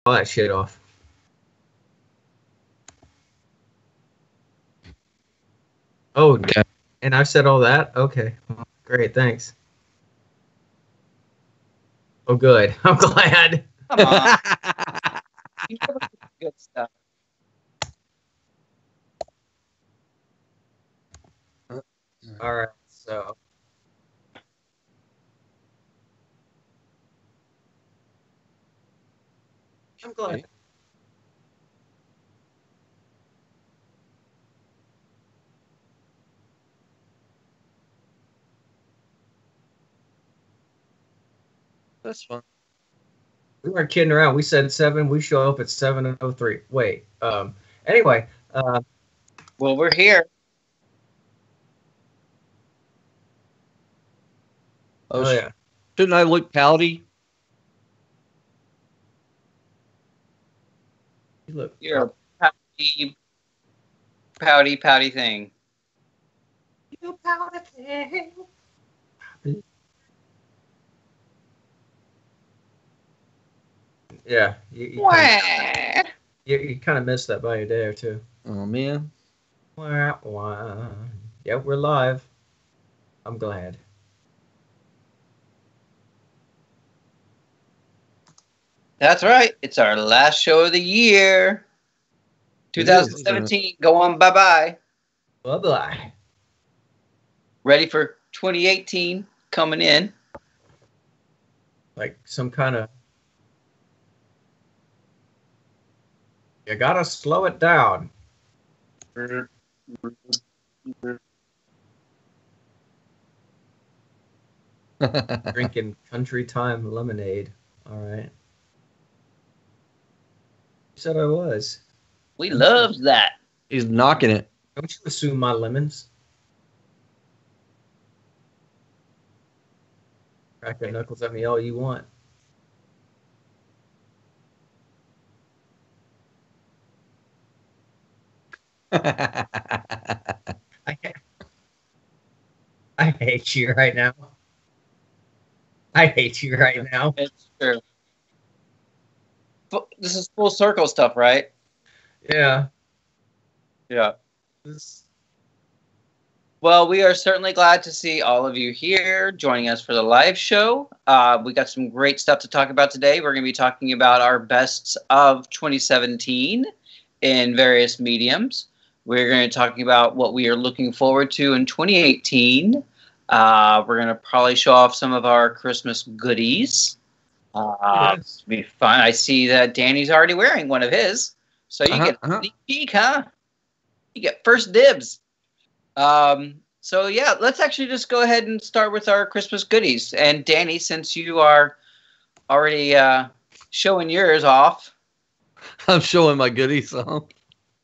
all that shit off. Oh, okay. And I've said all that? Okay. Great, thanks. Oh, good. I'm glad. Come on. You never do good stuff. All right, so. I'm glad. That's fun. We weren't kidding around. We said 7. We show up at 7:03. Wait. Anyway. Well, we're here. Oh yeah. Shouldn't I look pouty? You look. You're a pouty thing. You pouty thing. Yeah. You kind of missed that by a day or two. Oh man. Wah, wah. Yeah, we're live. I'm glad. That's right. It's our last show of the year. 2017. Go on, bye-bye. Bye-bye. Ready for 2018 coming in. Like some kind of... You gotta slow it down. Drinking country time lemonade. All right. You said I was. We love that. He's knocking it. Don't you assume my lemons? Crack your knuckles at me all you want. I hate you right now. I hate you right now. It's true. This is full circle stuff, right? Yeah. Yeah. Well, we are certainly glad to see all of you here joining us for the live show. We got some great stuff to talk about today. We're going to be talking about our bests of 2017 in various mediums. We're going to be talking about what we are looking forward to in 2018. We're going to probably show off some of our Christmas goodies. Yes. It'll be fun. I see that Danny's already wearing one of his. So you get a sneak peek, huh? You get first dibs. So yeah, let's actually just go ahead and start with our Christmas goodies. And Danny, since you are already showing yours off. I'm showing my goodies off.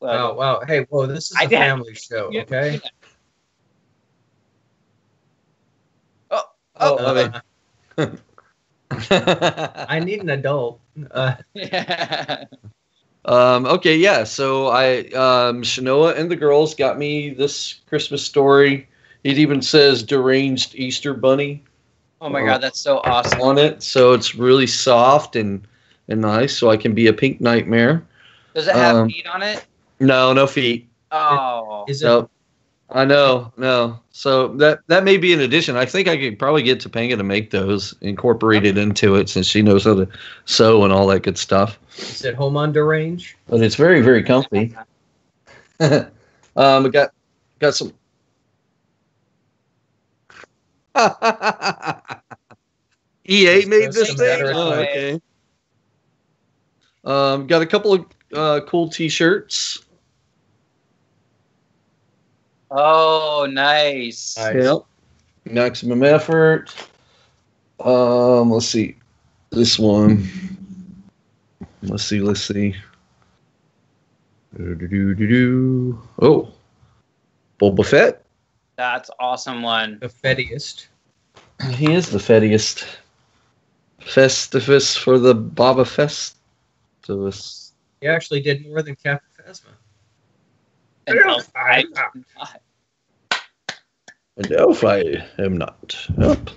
Well, wow. Hey, whoa, this is a family show, okay? I need an adult. Okay, yeah. So Shanoa and the girls got me this Christmas story. It even says deranged Easter bunny. Oh my God, that's so awesome. On it, so it's really soft and nice. So I can be a pink nightmare. Does it have feet on it? No feet. Oh, is it? Nope. I know, no. So that may be an addition. I think I could probably get Topanga to make those, incorporated into it, since she knows how to sew and all that good stuff. Is it home under range? But it's very, very comfy. We got some. EA made this thing. Oh, okay. Got a couple of cool T-shirts. Oh, nice. Yep. Maximum effort. Let's see. This one. Let's see. Oh. Boba Fett. That's awesome one. The fettiest. He is the fettiest. Festivus for the Boba Festivus. He actually did more than Captain Phasma. And elf I am not. Nope.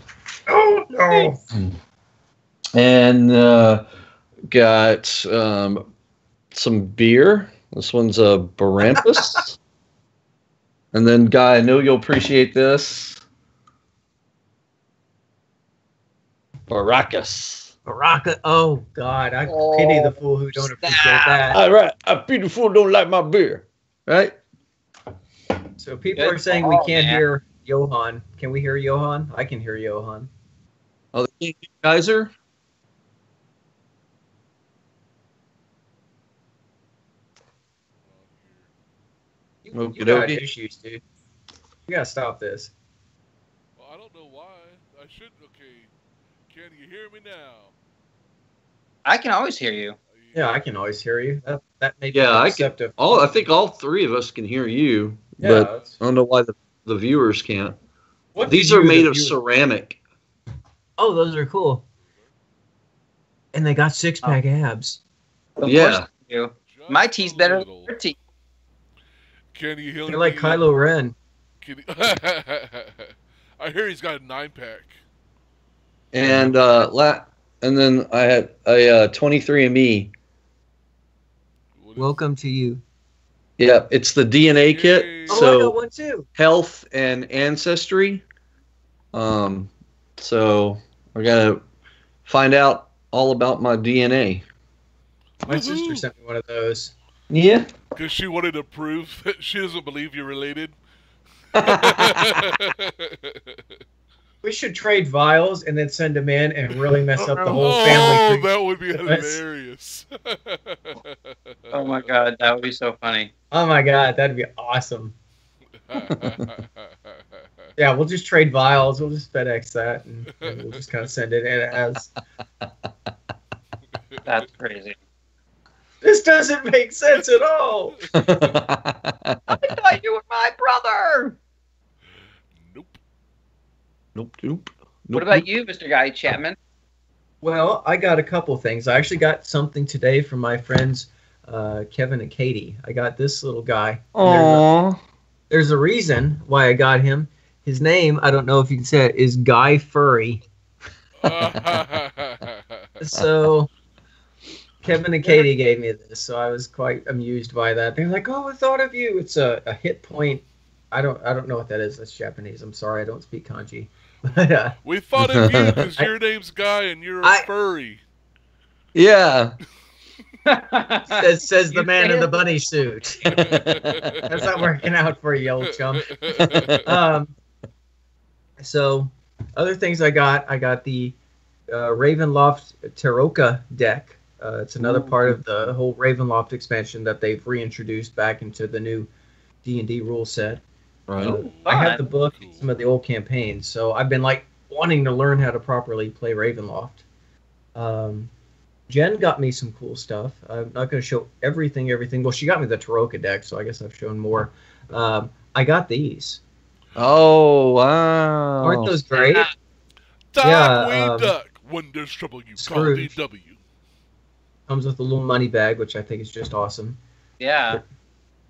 Oh no. And got some beer. This one's a Barampus. And then, Guy, I know you'll appreciate this. Baracus. Baraka. Oh God, I pity the fool who don't appreciate that. All right, I pity the fool who don't like my beer. Right? So people are saying we can't hear Johan. Can we hear Johan? I can hear Johan. Oh, the King Kaiser. You got issues, dude. You gotta stop this. Well, I don't know why. I should. Okay. Can you hear me now? I can always hear you. Yeah, I can always hear you. That may be deceptive. I think all three of us can hear you, but I don't know why the viewers can't. These are made of ceramic. Oh, those are cool. And they got six-pack abs. Of course they do. My teeth's better than your teeth. Can you hear me? They're like Kylo Ren. I hear he's got a 9-pack. And then I had a 23andMe. Welcome to you. Yeah, it's the DNA kit. Oh, So I got one too. Health and ancestry. So I gotta find out all about my DNA. My sister sent me one of those. Yeah. Because she wanted to prove that she doesn't believe you're related. We should trade vials and then send them in and really mess up the whole family. Oh, that would be hilarious. Oh my God, that would be so funny. Oh my God, that'd be awesome. Yeah, we'll just trade vials. We'll just FedEx that, and we'll just kind of send it in as. That's crazy. This doesn't make sense at all. I thought you were my brother. Nope. What about you, Mr. Guy Chapman? Well, I got a couple things. I actually got something today from my friends Kevin and Katie. I got this little guy. Aww. There's a reason why I got him. His name, I don't know if you can say it, is Guy Furry. So Kevin and Katie gave me this, so I was quite amused by that. They're like, "Oh, I thought of you." It's a hit point. I don't know what that is. That's Japanese. I'm sorry, I don't speak kanji. We thought of you because your name's Guy and you're a furry. Yeah. says the man in the bunny suit. That's not working out for you, old chump. So, other things I got the Ravenloft Taroka deck. It's another part of the whole Ravenloft expansion that they've reintroduced back into the new D&D rule set. Right. I have the book and some of the old campaigns, so I've been like wanting to learn how to properly play Ravenloft. Jen got me some cool stuff. I'm not going to show everything. Well, she got me the Taroka deck, so I guess I've shown more. I got these. Oh, wow. Aren't those great? Duck, when there's trouble, you call DW. Comes with a little money bag, which I think is just awesome. Yeah.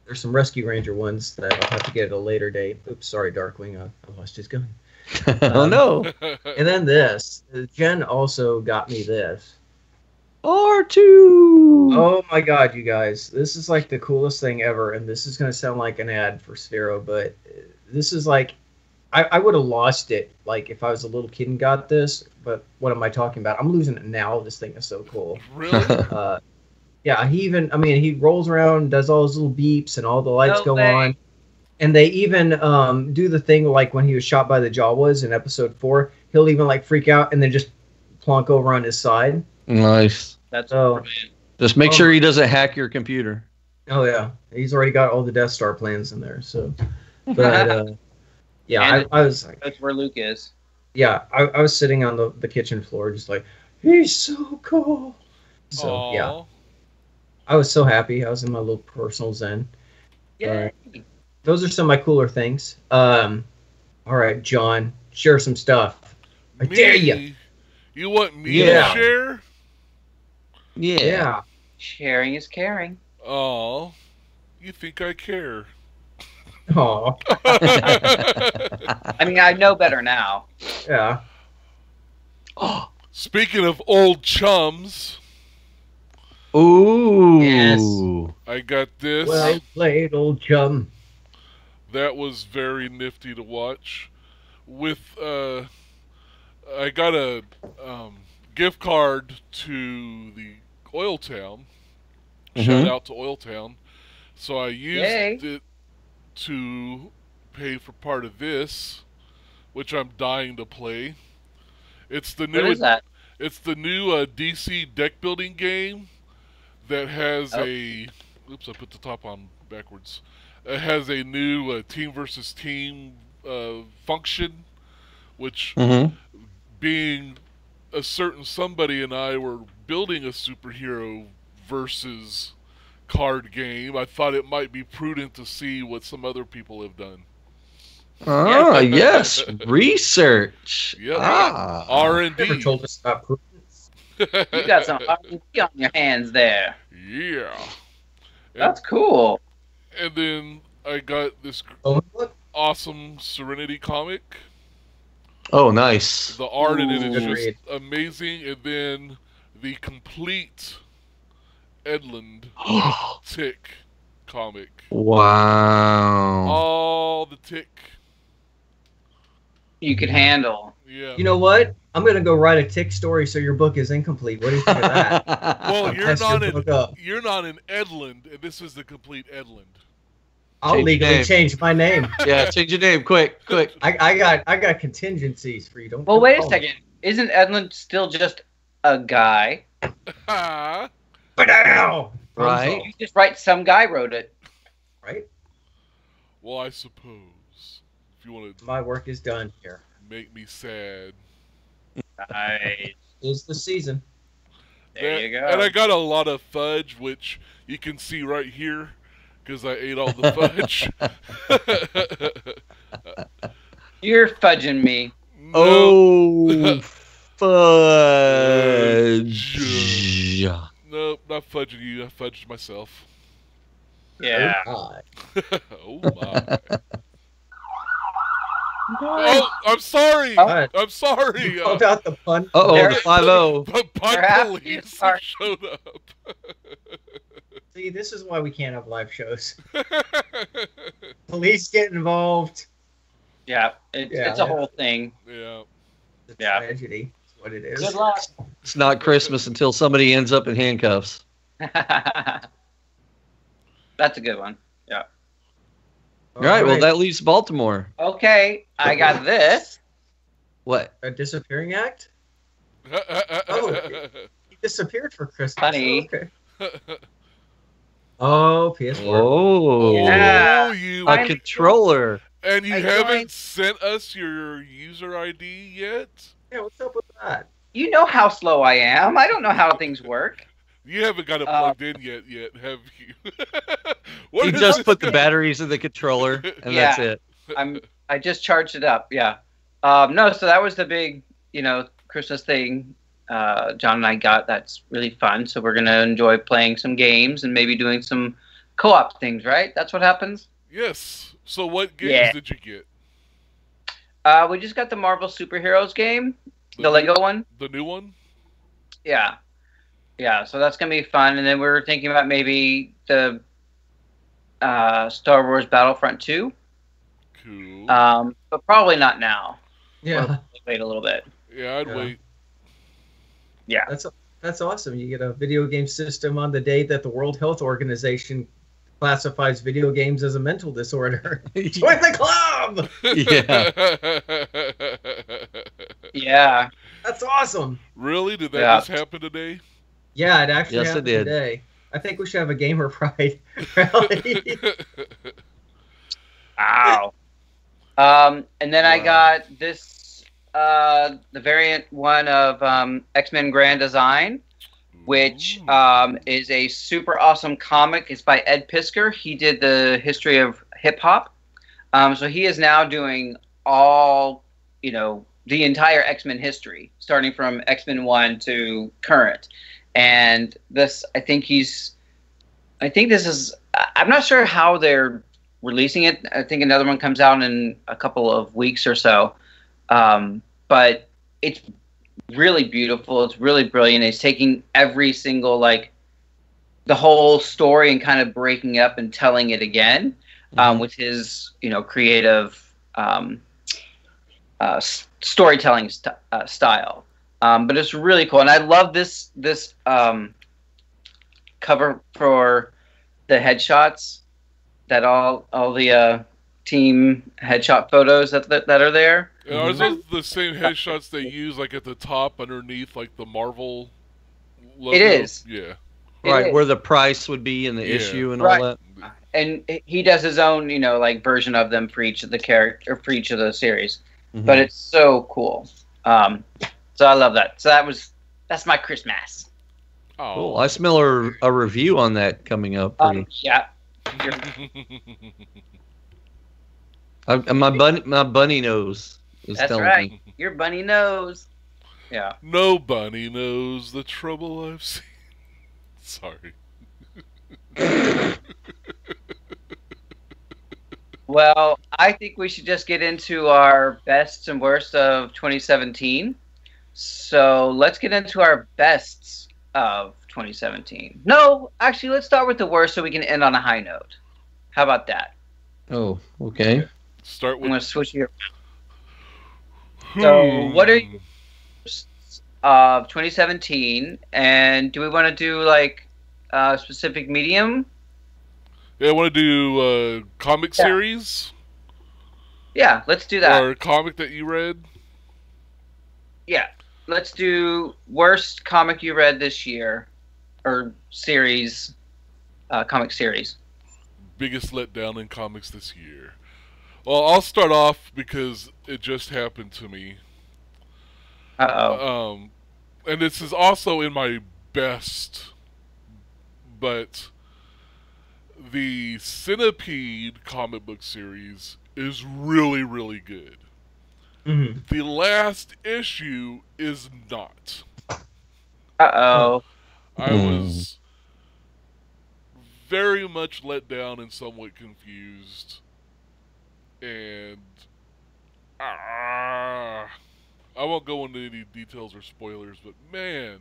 There's some Rescue Ranger ones that I'll have to get at a later date. Oops, sorry, Darkwing. I lost his gun. Oh, no. And then this. Jen also got me this. R2! Oh, my God, you guys. This is like the coolest thing ever, and this is going to sound like an ad for Sphero, but this is like... I would have lost it, like, if I was a little kid and got this, but what am I talking about? I'm losing it now. This thing is so cool. Really? Yeah, he rolls around, does all his little beeps, and all the lights go on. And they even do the thing like when he was shot by the Jawas in episode 4. He'll even like freak out and then just plonk over on his side. Nice. That's just make sure he doesn't hack your computer. Oh yeah, he's already got all the Death Star plans in there. So, but yeah, I was like, that's where Luke is. Yeah, I was sitting on the kitchen floor, just like, he's so cool. So Aww. Yeah, I was so happy. I was in my little personal zen. Yeah. Those are some of my cooler things. All right, John, share some stuff. I dare you. You want me Yeah. to share? Yeah. Sharing is caring. Oh, you think I care? Oh. I mean, I know better now. Yeah. Speaking of old chums, Ooh. Yes. I got this. Well played, old chum. That was very nifty to watch. With I got a gift card to the Oil Town. Shout Mhm. out to Oil Town. So I used Yay. it to pay for part of this, which I'm dying to play. It's the What new is that? It's the new DC deck building game that has Oh. a. Oops, I put the top on backwards. It has a new team versus team function, which, Mhm. being a certain somebody and I were building a superhero versus card game, I thought it might be prudent to see what some other people have done. Ah, yes. Research. Yep. Ah. R&D. Never told us about prudence. You got some R&D on your hands there. Yeah. That's cool. And then I got this Oh, look. awesome Serenity comic. Oh, nice. The art in it is Good just read. amazing. And then the complete Edland Tick comic. Wow. All the Tick. You could handle. Yeah. You know what? I'm gonna go write a tick story so your book is incomplete. What do you think of that? Well, you're Test your not book in up. Edland, and this is the complete Edland. I'll Change legally name. change my name. Yeah, change your name, quick. I got contingencies for you. Don't. Well, wait a call me. second. Isn't Edlund still just a guy? Ah. Ba-dow! Right. You just write some guy wrote it. Right. Well, I suppose if you want to My work is done here. make me sad. Nice. Is the season. There you go. And I got a lot of fudge, which you can see right here, because I ate all the fudge. You're fudging me. Oh, fudge. Nope, not fudging you. I fudged myself. Yeah. Oh, Oh my. Oh, I'm sorry. God. I'm sorry. You called out the pun. Uh-oh, There- the 5-0. The pun Perhaps police you are- showed up. See, this is why we can't have live shows. Police get involved. Yeah. It's a whole thing. Yeah. It's Yeah. a tragedy. That's what it is. Good luck. It's not Christmas until somebody ends up in handcuffs. That's a good one. Yeah. All right, well, that leaves Baltimore. Okay, I got this. What? A disappearing act? He disappeared for Christmas. Funny. Oh, okay. Oh, PS4. Oh, Yeah. Oh, you. a controller. And you I haven't joined- sent us your user ID yet? Yeah, what's up with that? You know how slow I am. I don't know how things work. You haven't got it plugged in yet, have you? What He is just this put the guy- batteries in the controller, and Yeah. that's it. I just charged it up. Yeah. No, so that was the big, Christmas thing. John and I got. That's really fun. So we're gonna enjoy playing some games and maybe doing some co-op things. Right? That's what happens. Yes. So what games Yeah. did you get? We just got the Marvel Superheroes game, the new- Lego one. The new one? Yeah. Yeah, so that's going to be fun. And then we're thinking about maybe the Star Wars Battlefront 2. Cool. But probably not now. Yeah, We'll wait a little bit. Yeah, I'd Yeah. wait. Yeah. that's awesome. You get a video game system on the day that the World Health Organization classifies video games as a mental disorder. Join the club! Yeah. Yeah. That's awesome. Really? Did that Yeah. just happen today? Yeah, it actually Yes, it happened did. today. I think we should have a gamer pride rally. Ow. And then I Wow. got this, the variant one of X-Men Grand Design, which Ooh. is a super awesome comic. It's by Ed Piskor. He did the history of hip hop. So he is now doing all, the entire X-Men history, starting from X-Men 1 to current. And this, I think this is, I'm not sure how they're releasing it. I think another one comes out in a couple of weeks or so. But it's really beautiful. It's really brilliant. It's taking every single the whole story and kind of breaking it up and telling it again with his creative storytelling style. But it's really cool, and I love this cover for the headshots, that all the team headshot photos that are there. Are those the same headshots they use like at the top underneath like the Marvel logo? It is. Yeah. Right, where the price would be in the issue and all that. And he does his own, like version of them for each of the character, or for each of the series. But it's so cool. So I love that. So that's my Christmas. Oh. Cool. I smell a review on that coming up. Yeah. My bunny nose is That's telling right. me. Your bunny knows. Yeah. No bunny knows the trouble I've seen. Sorry. Well, I think we should just get into our bests and worst of 2017. So let's get into our bests of 2017. No, actually, let's start with the worst so we can end on a high note. How about that? Oh, okay. Start I'm with. going to switch here. So, what are your worsts of 2017? And do we want to do like a specific medium? Yeah, I want to do comic series. Yeah, let's do that. Or a comic that you read. Yeah, let's do worst comic you read this year, or series, comic series. Biggest letdown in comics this year. Well, I'll start off because it just happened to me. Uh-oh. And this is also in my best, but the Centipede comic book series is really, really good. Mm-hmm. The last issue is not. Uh-oh. I was very much let down and somewhat confused. And I won't go into any details or spoilers, but man,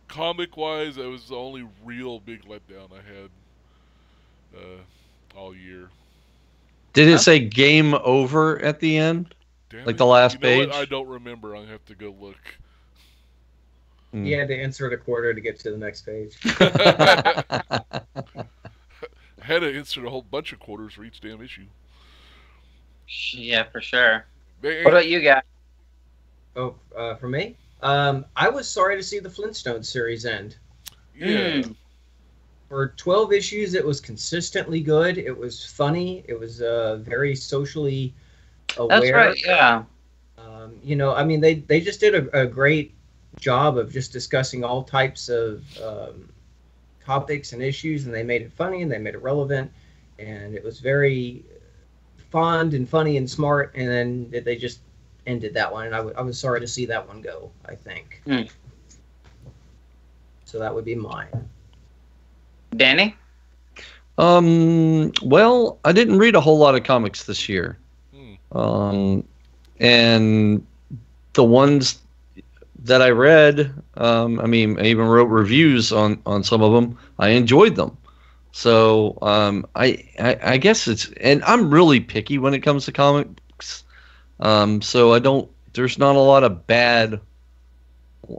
comic-wise, that was the only real big letdown I had all year. Did it say game over at the end? Damn Like it. the last You know page? what? I don't remember. I have to go look. You had to insert a quarter to get to the next page. I had to insert a whole bunch of quarters for each damn issue. Yeah, for sure. Man. What about you guys? Oh, for me? I was sorry to see the Flintstones series end. Yeah. For 12 issues, it was consistently good. It was funny. It was very socially aware. That's right, yeah. I mean, they just did a great job of just discussing all types of topics and issues, and they made it funny and they made it relevant, and it was very fun and funny and smart, and then they just ended that one, and I was sorry to see that one go, I think. So that would be mine. Danny? Well, I didn't read a whole lot of comics this year. And the ones that I read, I mean, I even wrote reviews on some of them. I enjoyed them. So I guess and I'm really picky when it comes to comics. So there's not a lot of bad.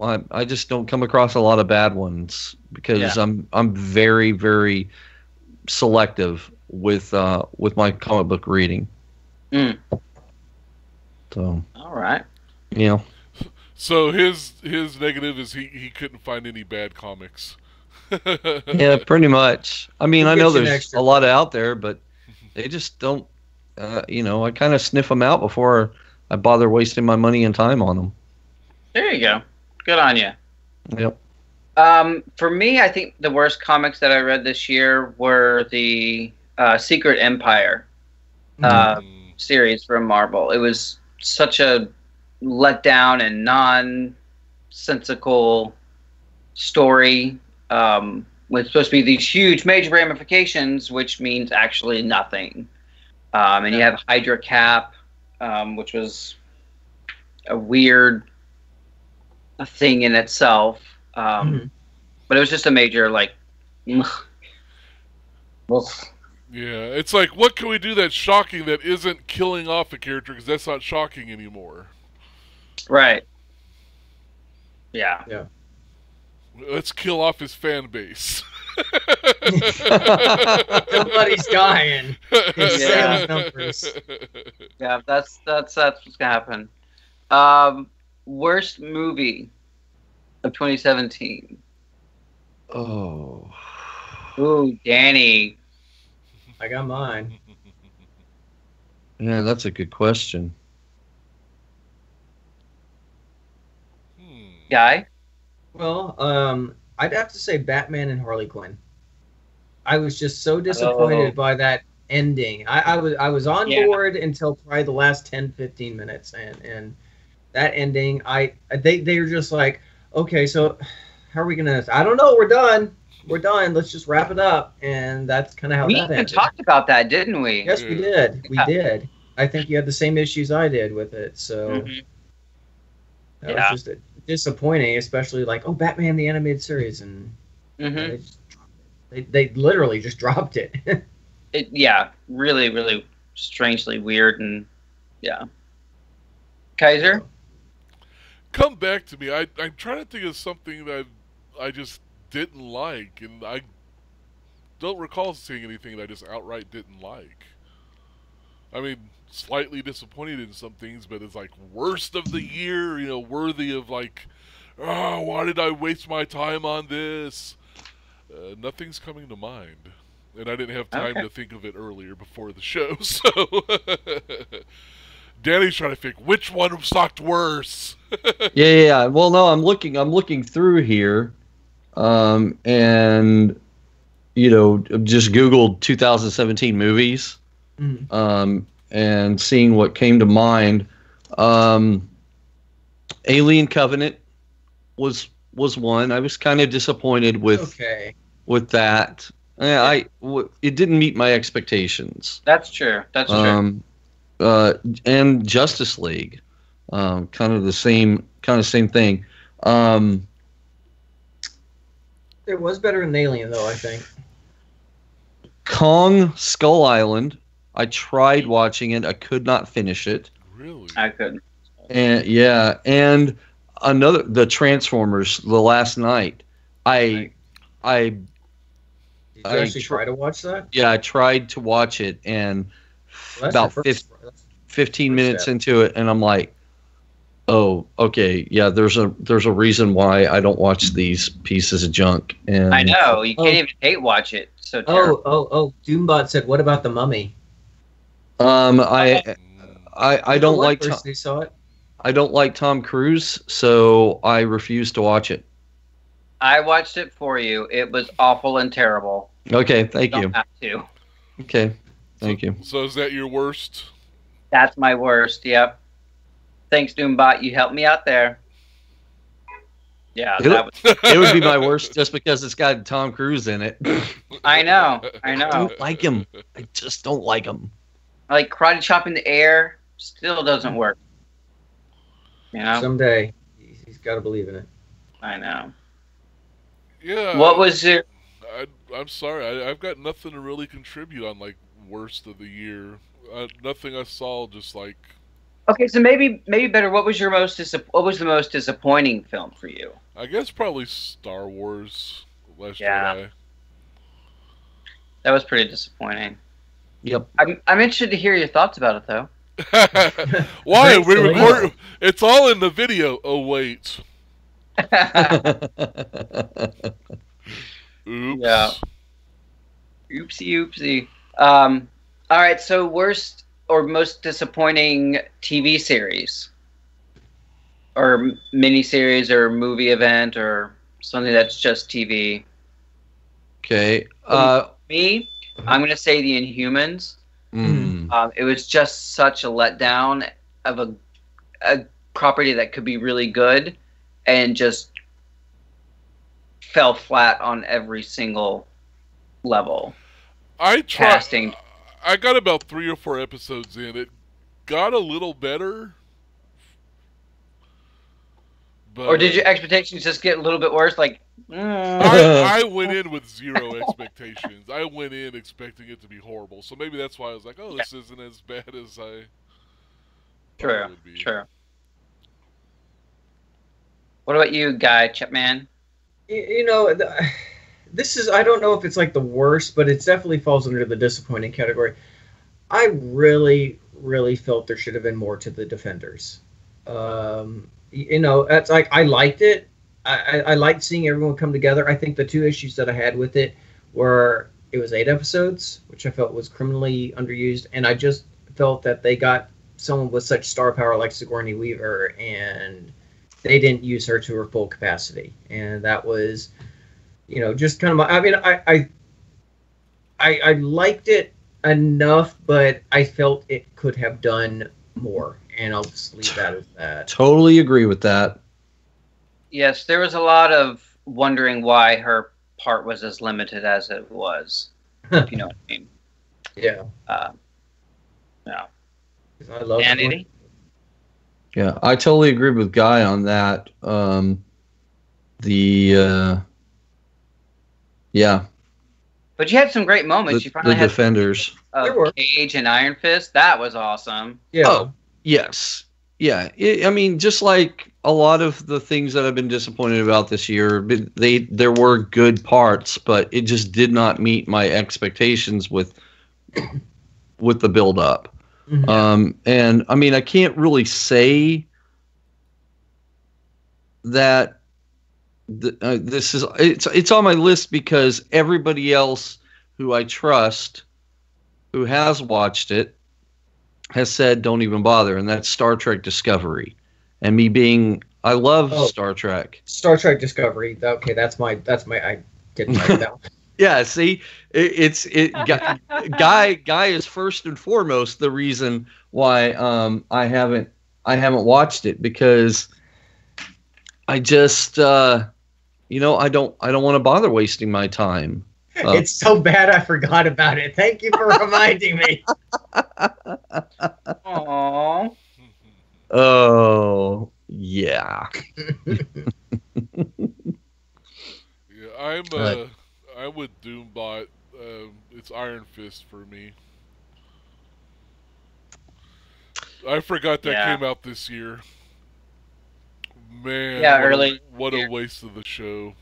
I just don't come across a lot of bad ones because I'm very, very selective with my comic book reading. So. All right. Yeah. So his negative is he couldn't find any bad comics. Yeah, pretty much. I mean, I know there's a lot out there, but they just don't. I kind of sniff them out before I bother wasting my money and time on them. There you go. Good on you. Yep. For me, I think the worst comics that I read this year were the Secret Empire series from Marvel. It was such a letdown and nonsensical story with supposed to be these huge major ramifications, which means actually nothing. And you have Hydra Cap, which was a weird thing in itself. But it was just a major Oof. Yeah, it's like, what can we do that's shocking that isn't killing off a character, because that's not shocking anymore. Right. Yeah. Yeah. Let's kill off his fan base. Nobody's dying. It's Yeah. sales numbers. Yeah, that's what's gonna happen. Worst movie of 2017. Oh. Ooh, Danny. I got mine. Yeah, that's a good question. Guy? Well, I'd have to say Batman and Harley Quinn. I was just so disappointed by that ending. I was on board until probably the last 10, 15 minutes, and that ending, they were just like, okay, so how are we gonna? I don't know. We're done. Let's just wrap it up, and that's kind of how We that even ended. talked about that, didn't we? Yes, we did. We did. I think you had the same issues I did with it, so that was just disappointing, especially like, oh, Batman the animated series, and they literally just dropped it. Really, really strangely weird, and Kaiser? Come back to me. I'm trying to think of something that I just didn't like, and I don't recall seeing anything that I just outright didn't like. I mean, slightly disappointed in some things, but it's like worst of the year, worthy of like, oh, why did I waste my time on this? Nothing's coming to mind. And I didn't have time to think of it earlier before the show, so Danny's trying to think which one sucked worse. Yeah. Well, no, I'm looking through here, and just Googled 2017 movies, and seeing what came to mind. Alien Covenant was one. I was kind of disappointed with that. It didn't meet my expectations. That's true. And Justice League, kind of the same thing. It was better than Alien, though, I think. Kong Skull Island. I tried watching it. I could not finish it. Really? I couldn't. And the Transformers, The Last Night. Did you actually try to watch that? Yeah, I tried to watch it, and about 15 minutes into it, and I'm like, oh, okay, yeah, there's a reason why I don't watch these pieces of junk. And I know, you can't even hate watch it. So terrible. Doombot said, what about The Mummy? I don't like saw it. I don't like Tom Cruise, so I refuse to watch it. I watched it for you. It was awful and terrible. Okay, thank you. Don't have to. Okay, thank you. So is that your worst? That's my worst, yep. Thanks, Doombot. You helped me out there. Yeah, it would be my worst just because it's got Tom Cruise in it. I know. I don't like him. I just don't like him. Like karate chop in the air still doesn't work. Someday he's got to believe in it. I know. Yeah. What was your? I'm sorry. I've got nothing to really contribute on like worst of the year. Nothing I saw. Just like. Okay, so maybe better. What was the most disappointing film for you? I guess probably Star Wars: Last Jedi. That was pretty disappointing. Yep. I'm interested to hear your thoughts about it, though. Why? We record. It's all in the video. Oh wait. Oops. Yeah. Oopsie. All right. So, worst or most disappointing TV series, or miniseries, or movie event, or something that's just TV. Okay. Me, I'm going to say The Inhumans. It was just such a letdown of a property that could be really good, and just fell flat on every single level. Casting. I got about 3 or 4 episodes in. It got a little better. But, or did your expectations just get a little bit worse? Like, I went in with zero expectations. I went in expecting it to be horrible. So maybe that's why I was like, oh, this isn't as bad as I thought it would be. True. What about you, Guy Chipman? You know, this is, I don't know if it's like the worst, but it definitely falls under the disappointing category. I really, really felt there should have been more to the Defenders. You know, that's like, I liked it. I liked seeing everyone come together. I think the two issues that I had with it were it was 8 episodes, which I felt was criminally underused, and I just felt that they got someone with such star power like Sigourney Weaver, and they didn't use her to her full capacity, and that was, you know, just kind of. I mean, I liked it enough, but I felt it could have done more, and I'll just leave that as that. Totally agree with that. Yes, there was a lot of wondering why her part was as limited as it was. If you know what I mean. Yeah. Yeah. I love Andy? Yeah, I totally agree with Guy on that. Yeah. But you had some great moments. You finally had Defenders. Cage and Iron Fist. That was awesome. Yeah. Oh, yes. Yeah. I mean, just like a lot of the things that I've been disappointed about this year, there were good parts, but it just did not meet my expectations with the build up. Mm-hmm. And I mean, I can't really say that this is it's on my list because everybody else who I trust who has watched it has said don't even bother, and that's Star Trek Discovery. And me being, I love Star Trek. Star Trek Discovery. Okay, that's my. I didn't write it down. Yeah, see, Guy is first and foremost the reason why I haven't watched it, because I just you know, I don't want to bother wasting my time. It's so bad I forgot about it. Thank you for reminding me. Aww. Oh, yeah. Yeah, I'm with Doombot. It's Iron Fist for me. I forgot that came out this year. Man, what a waste of the show.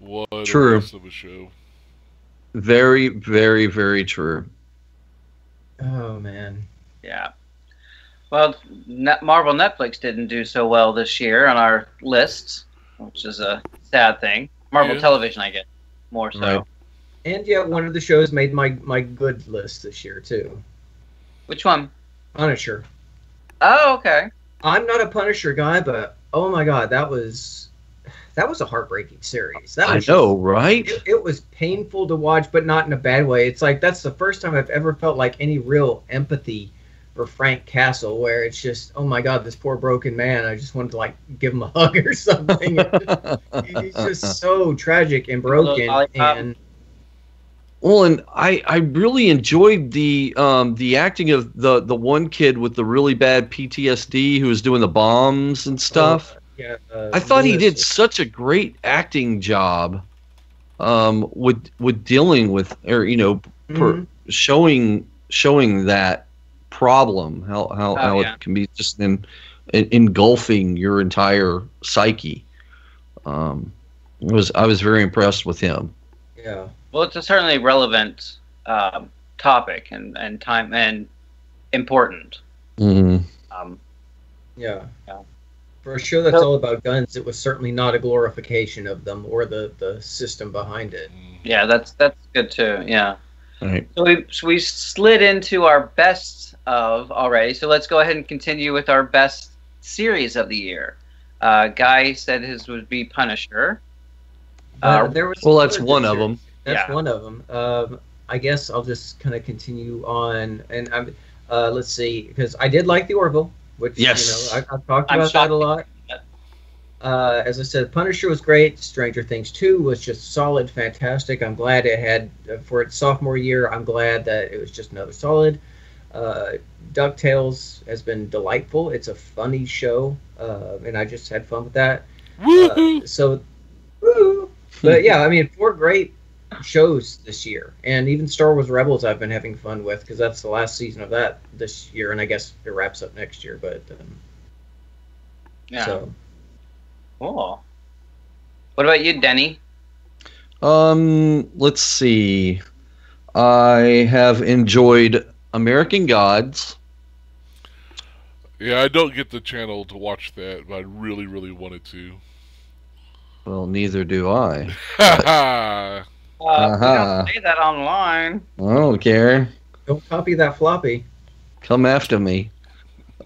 What a waste of a show. Very, very, very true. Oh, man. Yeah. Well, Marvel Netflix didn't do so well this year on our lists, which is a sad thing. Marvel Television, I get more so. Right. And yeah, one of the shows made my good list this year too. Which one? Punisher. Oh, okay. I'm not a Punisher guy, but oh my god, that was a heartbreaking series. I know, right? It was painful to watch, but not in a bad way. It's like that's the first time I've ever felt like any real empathy for Frank Castle, where it's just, oh my god, this poor broken man. I just wanted to like give him a hug or something. He's just so tragic and broken. And well, and I really enjoyed the acting of the one kid with the really bad PTSD who was doing the bombs and stuff. I thought he did such a great acting job with dealing with, or you know, showing that problem, how it can be just engulfing your entire psyche. I was very impressed with him. Yeah. Well, it's a certainly relevant topic and time and important. Mm-hmm. Yeah. For a show that's all about guns, it was certainly not a glorification of them or the system behind it. Yeah, that's good too. Yeah. All right. So we slid into our best of already. So let's go ahead and continue with our best series of the year. Guy said his would be Punisher. That's one of them. That's one of them. I guess I'll just kind of continue on, and let's see, because I did like the Orville, which you know I've talked about that a lot. As I said, Punisher was great. Stranger Things 2 was just solid, fantastic. I'm glad it had for its sophomore year. I'm glad that it was just another solid. DuckTales has been delightful. It's a funny show, and I just had fun with that. Woohoo! So, woo. But yeah, I mean, 4 great shows this year, and even Star Wars Rebels I've been having fun with because that's the last season of that this year, and I guess it wraps up next year. But Yeah. so Cool. What about you, Denny? Let's see. I have enjoyed American Gods. Yeah, I don't get the channel to watch that, but I really, really wanted to. Well, neither do I. We Uh-huh. don't say that online. I don't care. don't copy that floppy. Come after me.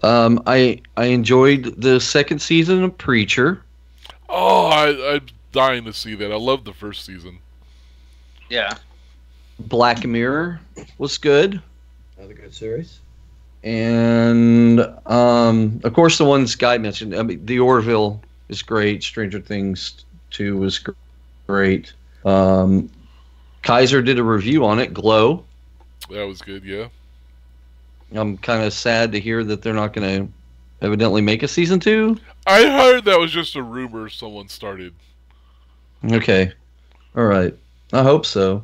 I enjoyed the second season of Preacher. Oh, I'm dying to see that. I love the first season. Yeah. Black Mirror was good. Another good series. And of course, the ones Guy mentioned. I mean, The Orville is great. Stranger Things 2 was great. Kaiser did a review on it. Glow. That was good, yeah. I'm kind of sad to hear that they're not going to evidently make a season 2. I heard that was just a rumor someone started. Okay. All right. I hope so.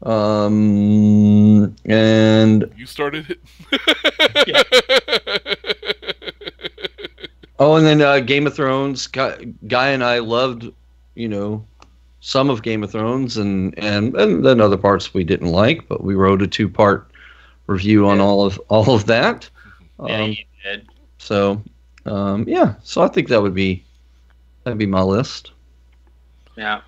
And You started it? oh, and then Game of Thrones. Guy and I loved, some of Game of Thrones, and then other parts we didn't like, but we wrote a 2-part review on all of that. Yeah, you did. So, yeah. So I think that'd be my list. Yeah.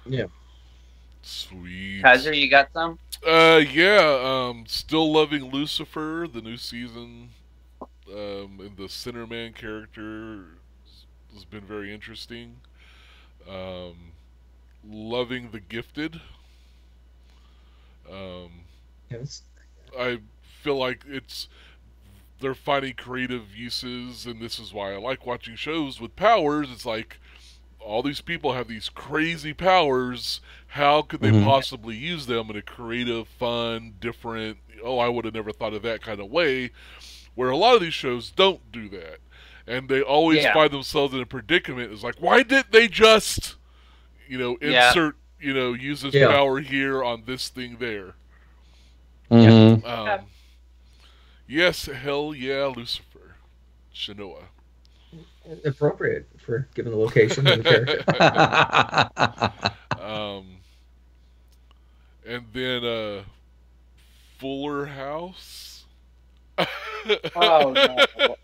Sweet. Kaiser, you got some? Yeah, still loving Lucifer, the new season. And the Centerman character has been very interesting. Loving The Gifted. Yes. I feel like they're finding creative uses, and this is why I like watching shows with powers. It's like all these people have these crazy powers. How could they possibly use them in a creative, fun, different, I would have never thought of that kind of way, where a lot of these shows don't do that. And they always find themselves in a predicament. It's like, why didn't they just, insert, use this power here on this thing there? Mm-hmm. Yes, hell yeah, Lucifer. Shanoa. Appropriate for given the location and the character. And then Fuller House. Oh, no.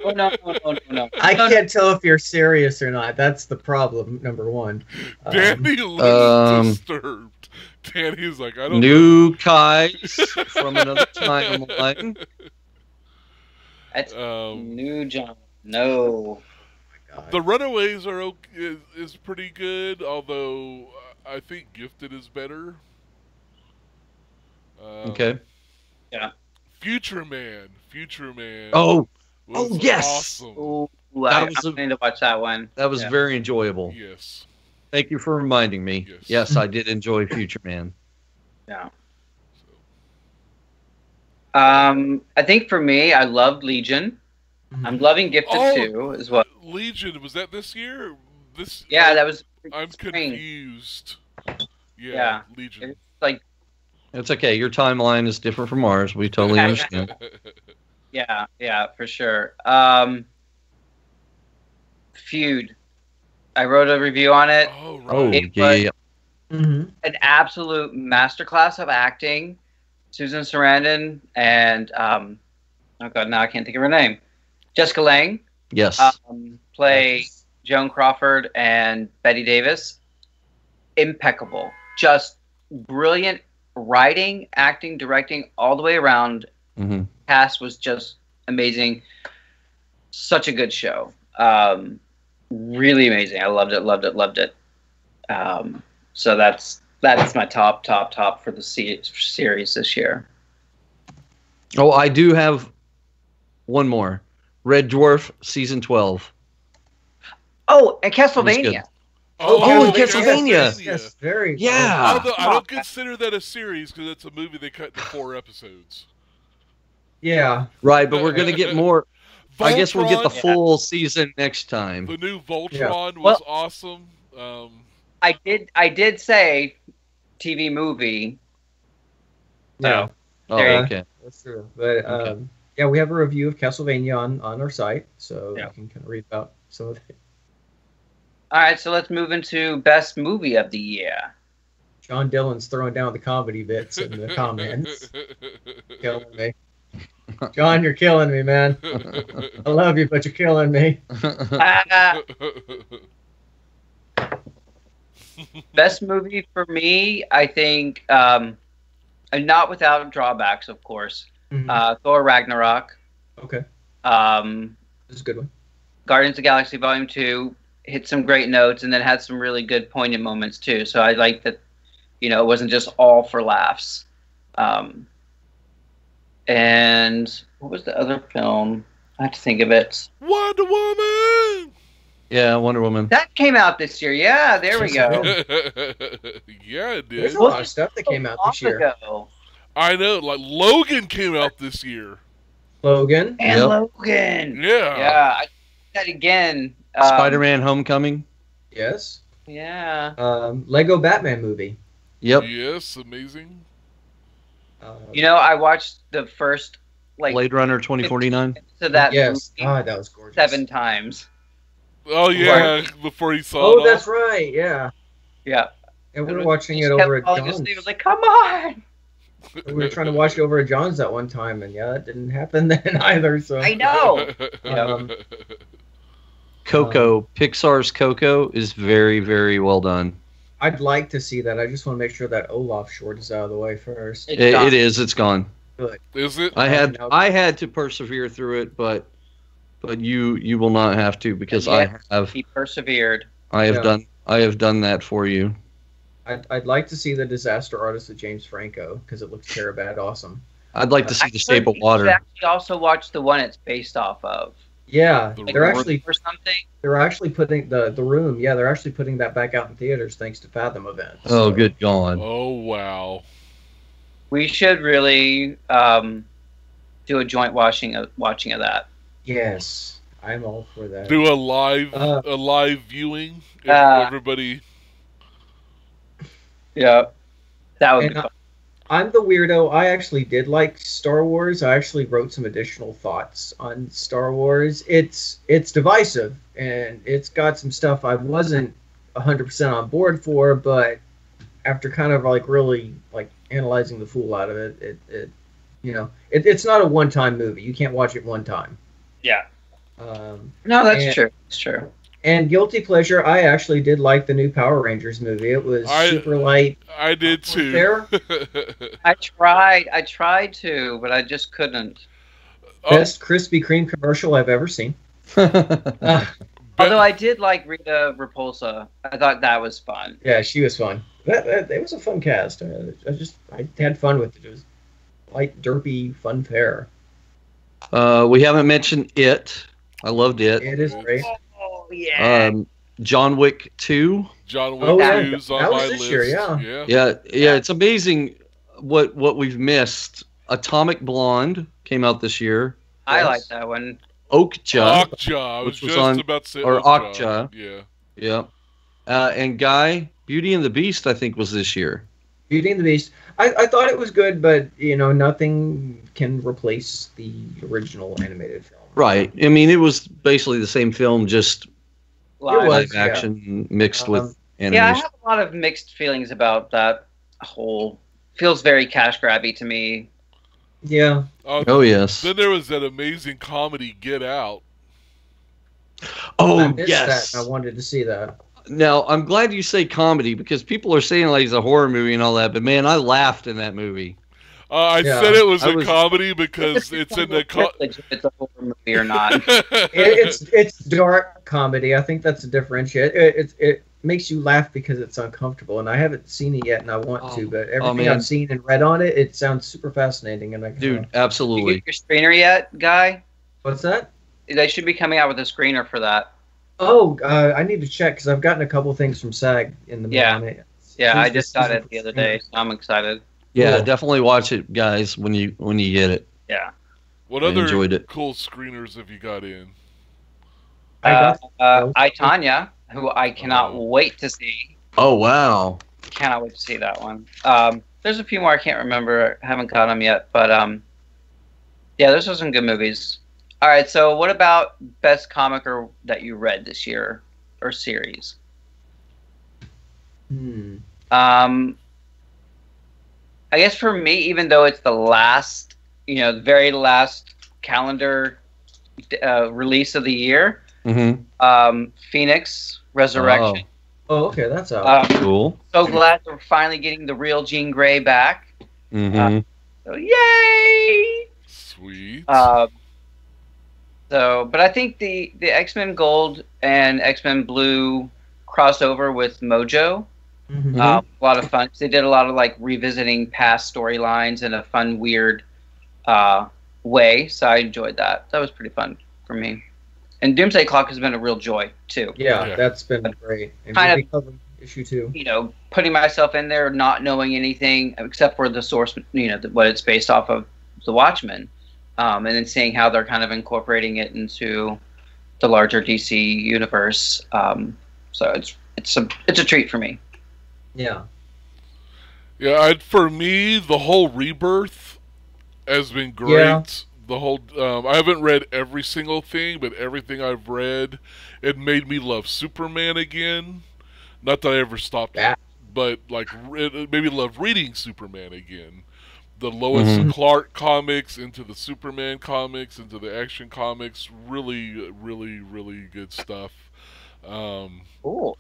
Oh, no. I can't tell if you're serious or not. That's the problem, number one. Danny looks disturbed. Danny's like, I don't New Kais from another timeline. That's new John. No. The Runaways is pretty good, although I think Gifted is better. Okay. Yeah. Future Man. Oh, was yes. Awesome. Ooh, That I'm going to watch that one. That was very enjoyable. Yes. Thank you for reminding me. Yes, I did enjoy Future Man. Yeah. I think for me, I loved Legion. I'm loving Gifted too, as well. Legion, was that this year? Yeah, that was. I'm spring. confused. Yeah. Legion. It's like. It's okay. Your timeline is different from ours. We totally understand. Yeah, for sure. Feud. I wrote a review on it. Oh, right. Oh, It yeah. An absolute masterclass of acting. Susan Sarandon and oh god, now I can't think of her name. Jessica Lange. Yes. Play Joan Crawford and Betty Davis. Impeccable. Just brilliant writing, acting, directing, all the way around. Cast was just amazing. Such a good show. Really amazing. I loved it. So that's my top for the series this year. Oh, I do have one more. Red Dwarf season 12. Oh, and Castlevania. Oh, Castlevania. Yes, very. Yeah. Although I don't consider that a series because it's a movie they cut into 4 episodes. Yeah. Right, but we're going to get more. I guess we'll get the Voltron, full season next time. The new Voltron was awesome. I did say TV movie. Yeah. Oh, There you okay. That's true. But Okay. yeah, we have a review of Castlevania on our site, so Yeah. you can kind of read about some of it. All right, so let's move into best movie of the year. John Dillon's throwing down the comedy bits in the comments. Killing me. John, you're killing me, man. I love you, but you're killing me. Best movie for me, I think, and not without drawbacks, of course. Mhm. Thor Ragnarok, Okay, um, this is a good one. Guardians of the Galaxy Volume 2 hit some great notes and then had some really good poignant moments too. So I like that, it wasn't just all for laughs. And what was the other film? I have to think of it. Wonder Woman. Yeah, Wonder Woman. That came out this year. Yeah, there we go. Yeah, it There's did. a lot of stuff that came out this year. Ago. I know. Like Logan came out this year. Logan. And Yep. Logan. Yeah. Yeah, I did that again. Spider-Man: Homecoming. Yes. Yeah. Lego Batman movie. Yep. Yes, amazing. I watched the first Blade Runner 2049. to that yes. movie God, that was gorgeous. 7 times. Oh yeah, before he saw Oh, it that's all. right. Yeah. Yeah. And we were watching He it kept over at falling John's. asleep. I was like, come on. We were trying to watch it over at John's that one time, and yeah, that didn't happen then either. So I know. Coco, Pixar's Coco is very, very well done. I'd like to see that. I just want to make sure that Olaf short is out of the way first. It's done. It is. It's gone. Good. Is it? I No. had to persevere through it, but you will not have to because And yet I He persevered. Yeah. have done that for you. I'd like to see the Disaster Artist with James Franco because it looks terribad awesome. I'd like to see the Shape of You should Water. actually also watch the one it's based off of. Yeah, The they're Room. actually Or something. putting the room. Yeah, they're actually putting that back out in theaters thanks to Fathom events. Oh, good God. Oh wow. We should really do a joint watching of that. Yes, I'm all for that. Do a live viewing. Uh, Everybody. Yeah. That would And be fun. I'm the weirdo. I actually did like Star Wars. I actually wrote some additional thoughts on Star Wars. It's divisive and it's got some stuff I wasn't 100% on board for, but after kind of really analyzing the fool out of it, it's not a one-time movie. You can't watch it one time. Yeah. Um, No, that's and- true. It's true. and guilty pleasure, I actually did like the new Power Rangers movie. It was super light. I did too. Fair? I tried to, but I just couldn't. Best Krispy Kreme commercial I've ever seen. Although I did like Rita Repulsa. I thought that was fun. Yeah, she was fun. It was a fun cast. I had fun with it. It was light, derpy, fun fare. We haven't mentioned It. I loved It. It is great. Oh yeah. John Wick 2. John Wick Oh, yeah, 2's on that was my this list. year, yeah. Yeah, it's amazing what we've missed. Atomic Blonde came out this year. I yes. like that one. Okja. Okja. I was which was just on- about to say or Okja. Okja. Yeah. Yeah. And Guy, Beauty and the Beast, I think, was this year. Beauty and the Beast. I thought it was good, but nothing can replace the original animated film. Right. I mean, it was basically the same film, just Live. was. live action mixed with animation. Yeah, I have a lot of mixed feelings about that whole. Feels very cash grabby to me. Yeah. Oh, yes. Then there was that amazing comedy, Get Out. I Oh, missed yes. that. I wanted to see that. Now, I'm glad you say comedy because people are saying like it's a horror movie and all that, but man, I laughed in that movie. I Yeah. said it was I a was- comedy because it's in the. Privilege if it's a horror movie or not. It's dark comedy. I think that's a differentiate. It makes you laugh because it's uncomfortable, and I haven't seen it yet, and I want to. But everything man. I've seen and read on it, it sounds super fascinating. And Dude, Did you absolutely. get your screener yet, Guy? what's that? They should be coming out with a screener for that. Oh, I need to check because I've gotten a couple things from SAG in the mail. Yeah. on it. Yeah, I Tuesday just got season it the other day, so I'm excited. Yeah, Cool. definitely watch it, guys, when you get it. Yeah. What I other enjoyed it. cool screeners have you got in? I got I Tanya. who I cannot wait to see. Oh, wow. Cannot wait to see that one. There's a few more I can't remember. Haven't caught them yet, but yeah, those are some good movies. All right, so what about best comic or that you read this year or series? I guess for me, even though it's the last, the very last calendar release of the year, Phoenix Resurrection. Oh, okay, that's out. Cool. So glad we're finally getting the real Jean Grey back. Mm-hmm. So yay! Sweet. But I think the X-Men Gold and X-Men Blue crossover with Mojo, a lot of fun. They did a lot of like revisiting past storylines in a fun, weird way. So I enjoyed that. That was pretty fun for me. And Doomsday Clock has been a real joy too. Yeah, that's been great. And kind of issue 2. Putting myself in there, not knowing anything except for the source, what it's based off of, The Watchmen, and then seeing how they're kind of incorporating it into the larger DC universe. So it's a treat for me. Yeah. Yeah, for me, the whole Rebirth has been great. Yeah. The whole I haven't read every single thing, but everything I've read, it made me love Superman again. Not that I ever stopped, but like it made me love reading Superman again. The Lois and Clark comics into the Superman comics into the Action comics, really, really, really good stuff. Cool.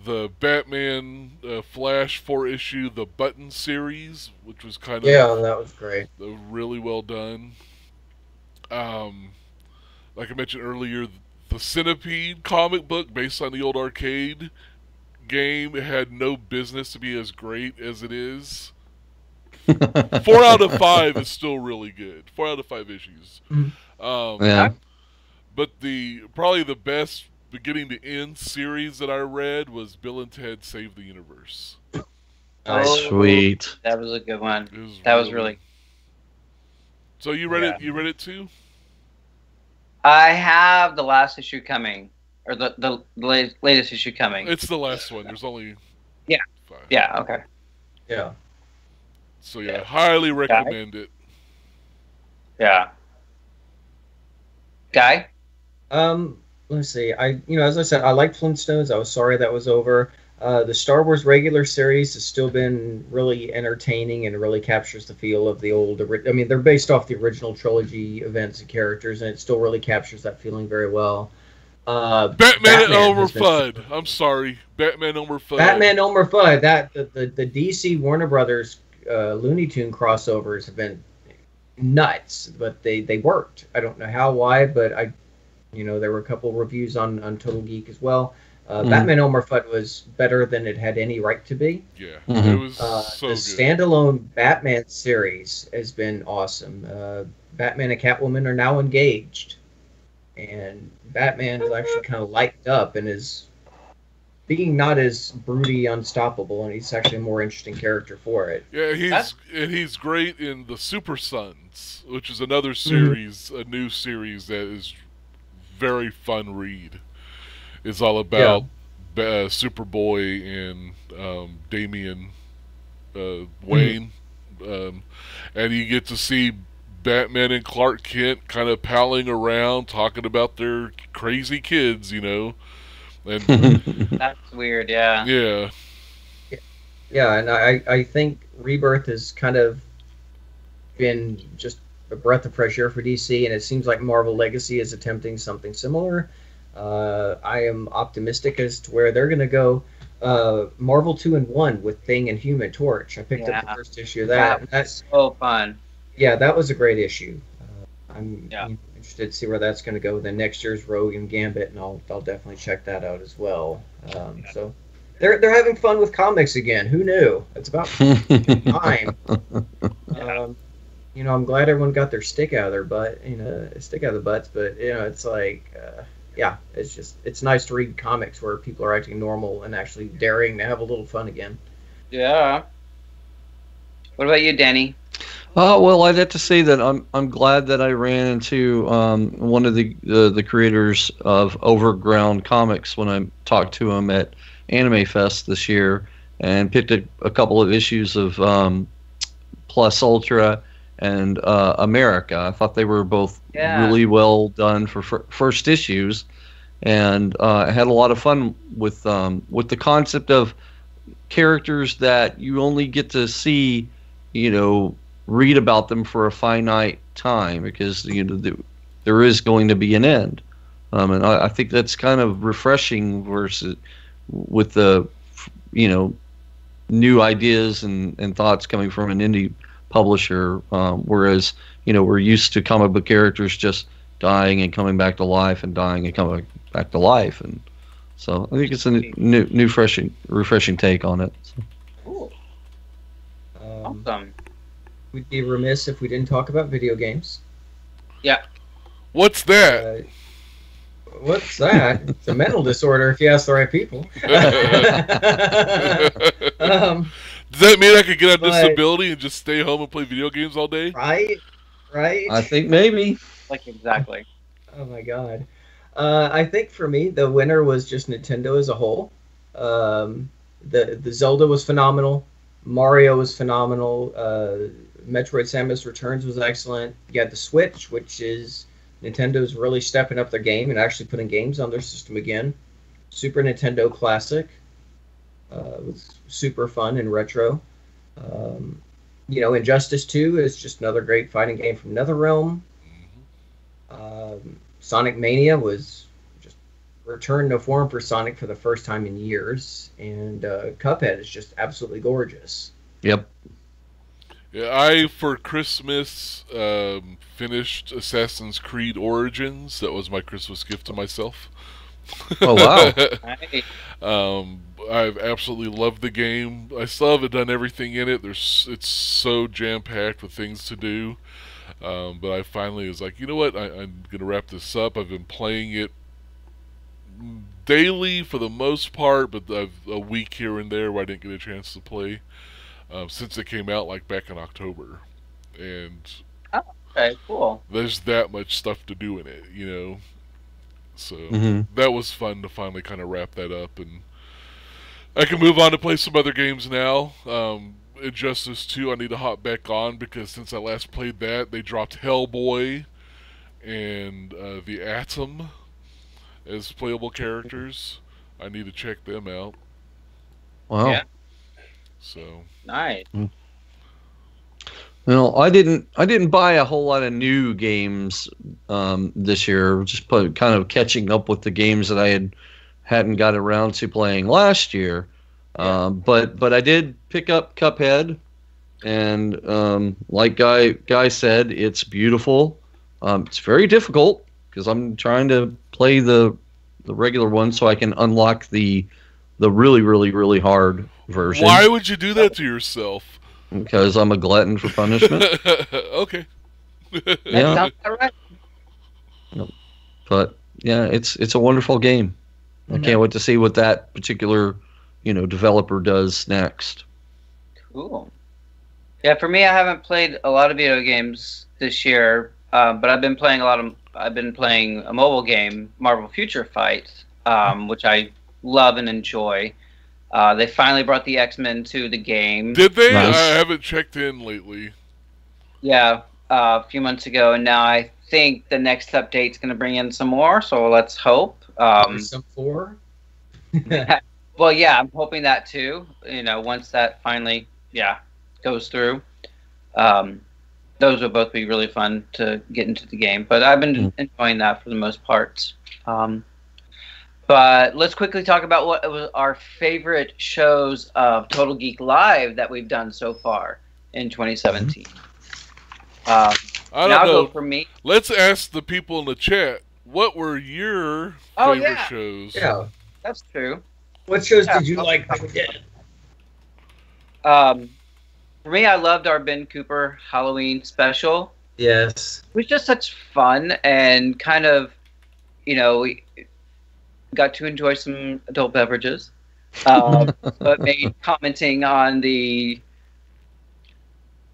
The Batman Flash 4-issue The Button series, which was kind of that was great. Really well done. Like I mentioned earlier, the Centipede comic book based on the old arcade game had no business to be as great as it is. 4 out of 5 is still really good. 4 out of 5 issues. Yeah. But probably the best beginning to end series that I read was Bill and Ted Save the Universe. Sweet. That was a good one. That was really. So you read it? You read it too? I have the last issue coming, or the latest issue coming. It's the last one. There's only 5. Yeah. Okay. Yeah. So highly recommend it. Yeah. Guy? Let's see. As I said, I like Flintstones. I was sorry that was over. The Star Wars regular series has still been really entertaining and really captures the feel of the old. I mean, they're based off the original trilogy events and characters, and it still really captures that feeling very well. Batman and Elmer Fudd. I'm sorry, Batman Elmer Fudd. Batman Elmer Fudd. The DC Warner Brothers Looney Tune crossovers have been nuts, but they worked. I don't know how, why, but there were a couple reviews on Total Geek as well. Batman Elmer Fudd was better than it had any right to be. Yeah, it was so the good. standalone Batman series has been awesome. Batman and Catwoman are now engaged, and Batman is actually kind of lightened up and is being not as broody unstoppable, and he's actually a more interesting character for it. Yeah, he's great in the Super Sons, which is another series, a new series that is very fun read. It's all about Superboy and Damian Wayne, and you get to see Batman and Clark Kent kind of palling around, talking about their crazy kids, And that's weird, yeah. Yeah. Yeah, and I think Rebirth has kind of been just a breath of fresh air for DC, and it seems like Marvel Legacy is attempting something similar. I am optimistic as to where they're going to go. Marvel 2-in-1 with Thing and Human Torch. I picked up the first issue of that. That's so fun. Yeah, that was a great issue. I'm interested to see where that's going to go. Then next year's Rogue and Gambit, and I'll definitely check that out as well. So they're having fun with comics again. Who knew? It's about time. I'm glad everyone got their stick out of their butt. Stick out of the butts. But it's like, it's nice to read comics where people are acting normal and actually daring to have a little fun again. Yeah. What about you, Danny? Well, I'd have to say that I'm glad that I ran into one of the creators of Overground Comics when I talked to him at Anime Fest this year, and picked a couple of issues of Plus Ultra and America. I thought they were both really well done for first issues, and I had a lot of fun with the concept of characters that you only get to see, read about them for a finite time, because there is going to be an end, and I think that's kind of refreshing versus with the new ideas and thoughts coming from an indie publisher, whereas we're used to comic book characters just dying and coming back to life and dying and coming back to life, and so I think it's a new refreshing take on it. So. Cool. Awesome. We'd be remiss if we didn't talk about video games. Yeah. What's that? What's that? It's a mental disorder if you ask the right people. Does that mean I could get on disability and just stay home and play video games all day? Right? I think maybe. Like, exactly. Oh my god. I think for me, the winner was just Nintendo as a whole. The Zelda was phenomenal. Mario was phenomenal. Metroid Samus Returns was excellent. You had the Switch, which is Nintendo's really stepping up their game and actually putting games on their system again. Super Nintendo Classic was super fun and retro. Injustice 2 is just another great fighting game from NetherRealm. Sonic Mania was just return to form for Sonic for the first time in years, and Cuphead is just absolutely gorgeous. Yep. Yeah, I, for Christmas, finished Assassin's Creed Origins. That was my Christmas gift to myself. Oh, wow. I've absolutely loved the game. I still haven't done everything in it. It's so jam-packed with things to do. But I finally was like, you know what? I'm going to wrap this up. I've been playing it daily for the most part, but I've a week here and there where I didn't get a chance to play since it came out like back in October. And okay, cool. There's that much stuff to do in it, So that was fun to finally kind of wrap that up, and I can move on to play some other games now. Injustice 2, I need to hop back on because since I last played that, they dropped Hellboy and the Atom as playable characters. I need to check them out. Wow. Yeah. So nice. Well, I didn't buy a whole lot of new games this year. Just kind of catching up with the games that I hadn't got around to playing last year. But I did pick up Cuphead, and like Guy said, it's beautiful. It's very difficult because I'm trying to play the regular one so I can unlock the really, really, really hard version. Why would you do that to yourself? Because I'm a glutton for punishment. Okay. Yeah. Sounds about right. But yeah, it's a wonderful game. I can't wait to see what that particular developer does next. Cool. Yeah, for me, I haven't played a lot of video games this year, but I've been playing a mobile game, Marvel Future Fight, which I love and enjoy. They finally brought the X-Men to the game. Did they? Nice. I haven't checked in lately. Yeah, a few months ago, and now I think the next update's going to bring in some more, so let's hope. Some 4? Well, yeah, I'm hoping that too. Once that finally, goes through. Those would both be really fun to get into the game. But I've been enjoying that for the most part. But let's quickly talk about what was our favorite shows of Total Geek Live that we've done so far in 2017. I don't know. Go for me. Let's ask the people in the chat. What were your favorite shows? Yeah, that's true. What shows did you like that we did? For me, I loved our Ben Cooper Halloween special. Yes. It was just such fun and kind of, we got to enjoy some adult beverages. But made commenting on the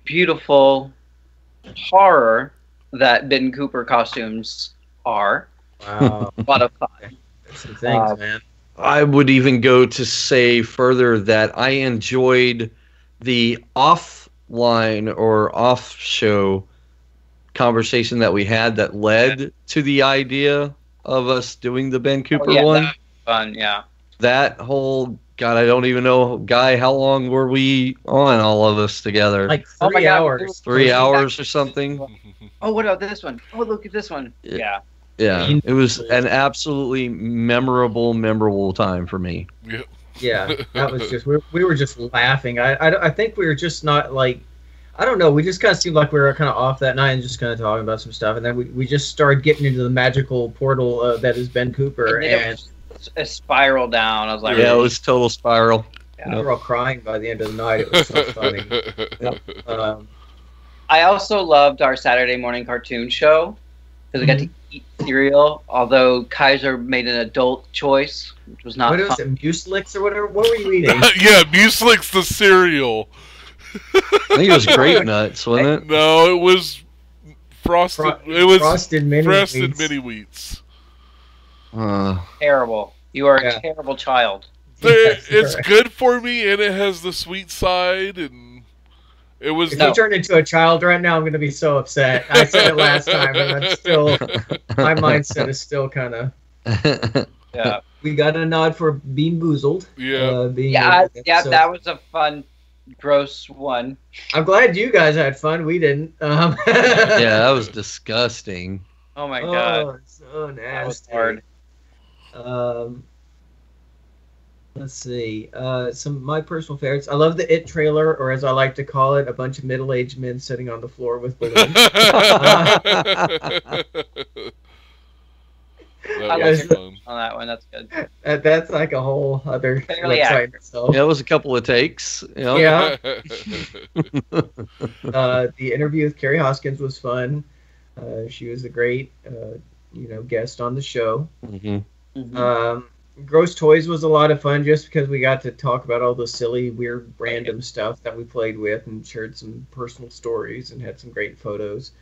beautiful horror that Ben Cooper costumes are. Wow. A lot of fun. There's some things, man. I would even go to say further that I enjoyed the offline or off show conversation that we had that led to the idea of us doing the Ben Cooper one. That was fun, yeah. That whole, God, I don't even know, Guy, how long were we on, all of us together? Like Oh my 3 God, hours. 3 hours or something? Oh, what about this one? Oh, look at this one. Yeah. Yeah, it was an absolutely memorable time for me. Yeah. Yeah, that was just we were just laughing. I think we were just not like, I don't know. We just kind of seemed like we were kind of off that night and just kind of talking about some stuff, and then we just started getting into the magical portal that is Ben Cooper, and a spiral down. I was like, Yeah, it was total spiral. we were all crying by the end of the night. It was so funny. I also loved our Saturday morning cartoon show because we got to eat cereal. Although Kaiser made an adult choice, which was not What fun. was it, Muselix or whatever? What were you eating? Yeah, Muselix the cereal. I think it was Grape Nuts, wasn't it? No, it was frosted. It was Frosted Mini frosted Wheats. mini wheats. Terrible. You are Yeah. a terrible child. Yes, It's correct. good for me, and it has the sweet side, and it was. If you turn into a child right now, I'm going to be so upset. I said it last time, and I'm still, my mindset is still kind of. Yeah. We got a nod for Bean Boozled. Yeah. Being Yeah, so- that was a fun, gross one. I'm glad you guys had fun. We didn't. Yeah, that was disgusting. Oh my god. Oh, so nasty. That was hard. Let's see. Some of my personal favorites. I love the It trailer, or as I like to call it, a bunch of middle-aged men sitting on the floor with balloons. That was fun. On that one, that's good. That's like a whole other Fairly website accurate. itself. Yeah, it was a couple of takes. You know? Yeah. The interview with Carrie Hoskins was fun. She was a great, guest on the show. Mhm. Gross Toys was a lot of fun just because we got to talk about all the silly, weird, random stuff that we played with and shared some personal stories and had some great photos.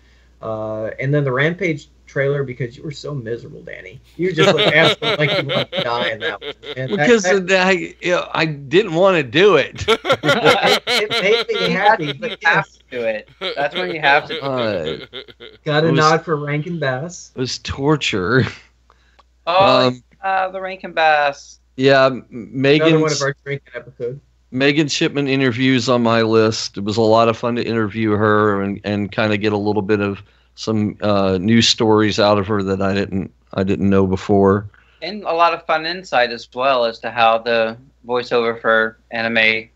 And then the Rampage trailer, because you were so miserable, Danny. You just looked absolutely like you wanted to die in that one. And Because I didn't want to do it. it made me happy. You But have yes, to do it. That's when you have to. got a it was- nod for Rankin Bass. It was torture. Oh, the Rankin Bass. Yeah, Another one of Megan's our drinking episodes. Megan Shipman interviews on my list. It was a lot of fun to interview her and kind of get a little bit of some news stories out of her that I didn't know before. And a lot of fun insight as well as to how the voiceover for anime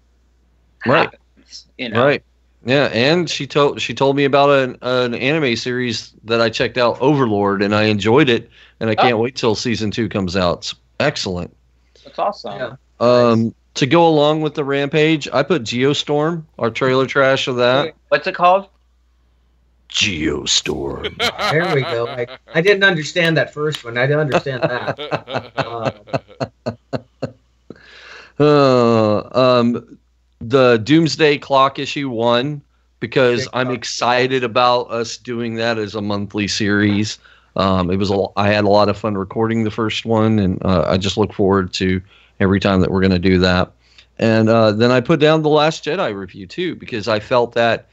happens. You know? Right. Yeah, and she told me about an anime series that I checked out, Overlord, and I enjoyed it, and I can't wait till season 2 comes out. It's excellent. That's awesome. Yeah. To go along with the Rampage, I put Geostorm, our trailer trash of that. What's it called? Geostorm. There we go. I didn't understand that first one. I didn't understand that. The Doomsday Clock issue 1, because I'm Clock. excited about us doing that as a monthly series. I had a lot of fun recording the first one, and I just look forward to every time that we're going to do that. And then I put down the Last Jedi review too, because I felt that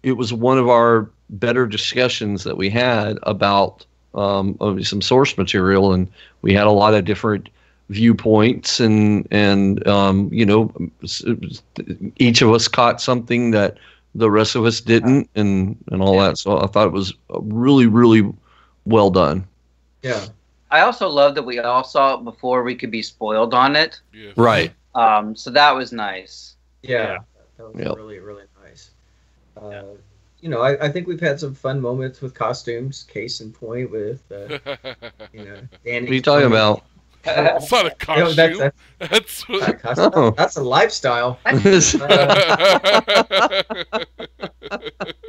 it was one of our better discussions that we had about some source material, and we had a lot of different viewpoints, and each of us caught something that the rest of us didn't, and all that. So I thought it was really, really well done. Yeah. I also love that we all saw it before we could be spoiled on it. Yeah. Right. So that was nice. Yeah. That was Yep. really, really nice. I think we've had some fun moments with costumes. Case in point with, Danny. What are you talking about? It's not a costume. That's Not a costume. Oh. That's a lifestyle.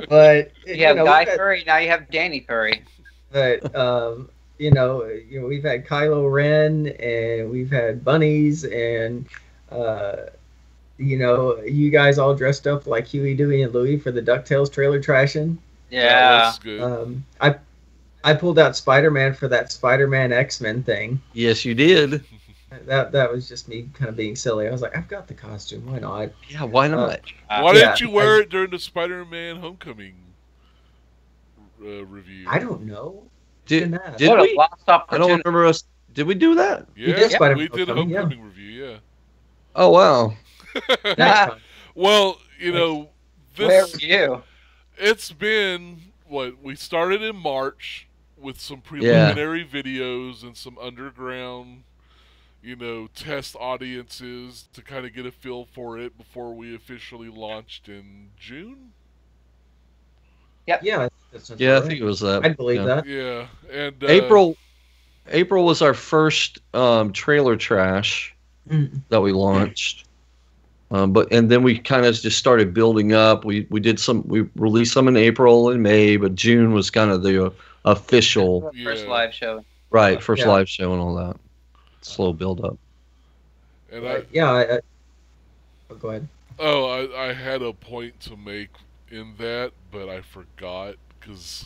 But You have Guy Furry, now you have Danny Furry. But we've had Kylo Ren, and we've had bunnies, and you guys all dressed up like Huey, Dewey, and Louie for the DuckTales trailer trashing. Yeah. was good. I pulled out Spider-Man for that Spider-Man X-Men thing. Yes, you did. That was just me kind of being silly. I was like, I've got the costume. Why not? Yeah, why not? Why yeah, didn't you wear it during the Spider-Man Homecoming review? I don't know. Did What we? a lost I don't opportunity. remember us. Did we do that? Yeah, did Spider-Man we did a Homecoming, yeah. Homecoming review, Oh wow. Next time. Well, you know, Where this were you? it's been what we started in March with some preliminary videos and some underground, you know, test audiences to kind of get a feel for it before we officially launched in June. Yeah, Yeah, I think it was that. I'd believe that. Yeah, and April was our first trailer trash that we launched. And then we kind of just started building up. We released some in April and May, but June was kind of the official First live show. first live show and all that. Slow build up. and Oh, go ahead. I had a point to make in that, but I forgot because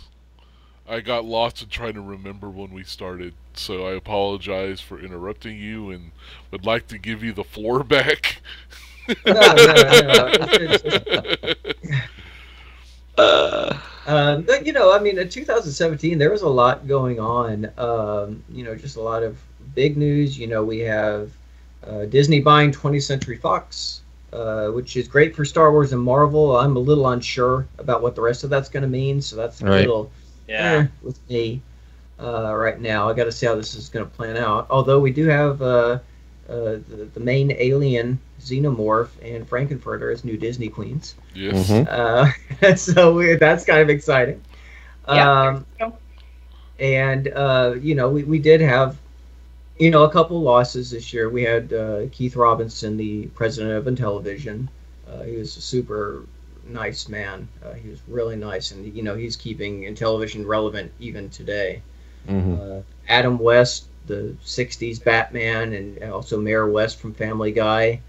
I got lost in trying to remember when we started. So I apologize for interrupting you and would like to give you the floor back. No. But, you know, I mean, in 2017, there was a lot going on. You know, just a lot of big news. You know, we have Disney buying 20th Century Fox, which is great for Star Wars and Marvel. I'm a little unsure about what the rest of that's going to mean, so that's a little with me right now. I got to see how this is going to plan out. Although we do have the main alien Xenomorph and Frankenfurter as new Disney queens. Yes. So that's kind of exciting. Yeah. And you know, we did have, you know, a couple losses this year. We had Keith Robinson, the president of Intellivision. He was a super nice man. He was really nice, and you know, he's keeping Intellivision relevant even today. Adam West, the 60s Batman, and also Mayor West from Family Guy.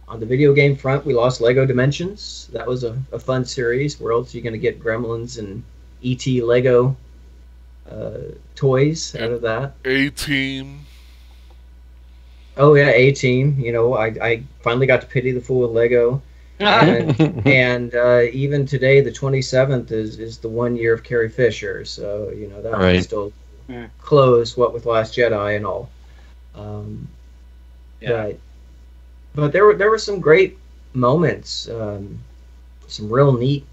On the video game front, we lost Lego Dimensions. That was a fun series. Where else are you going to get Gremlins and E.T. Lego toys out of that? A-Team. Oh yeah, A-Team. You know, I finally got to pity the fool with Lego. And even today, the 27th is the 1 year of Carrie Fisher. So you know that was still close. What with Last Jedi and all. But there were some great moments, some real neat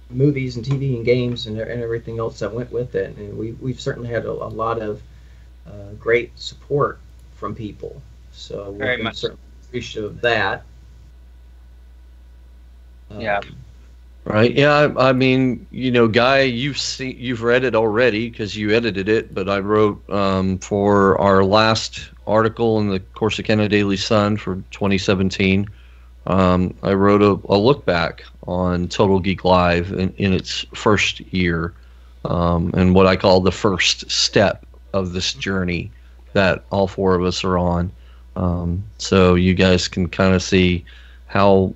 movies and TV and games and everything else that went with it. And we've certainly had a lot of great support from people. So we're certainly appreciative of that. Right. Yeah. I mean, you know, Guy, you've read it already because you edited it. But I wrote for our last article in the Corsicana Daily Sun for 2017. I wrote a look back on Total Geek Live in its first year, and what I call the first step of this journey that all four of us are on. So you guys can kind of see how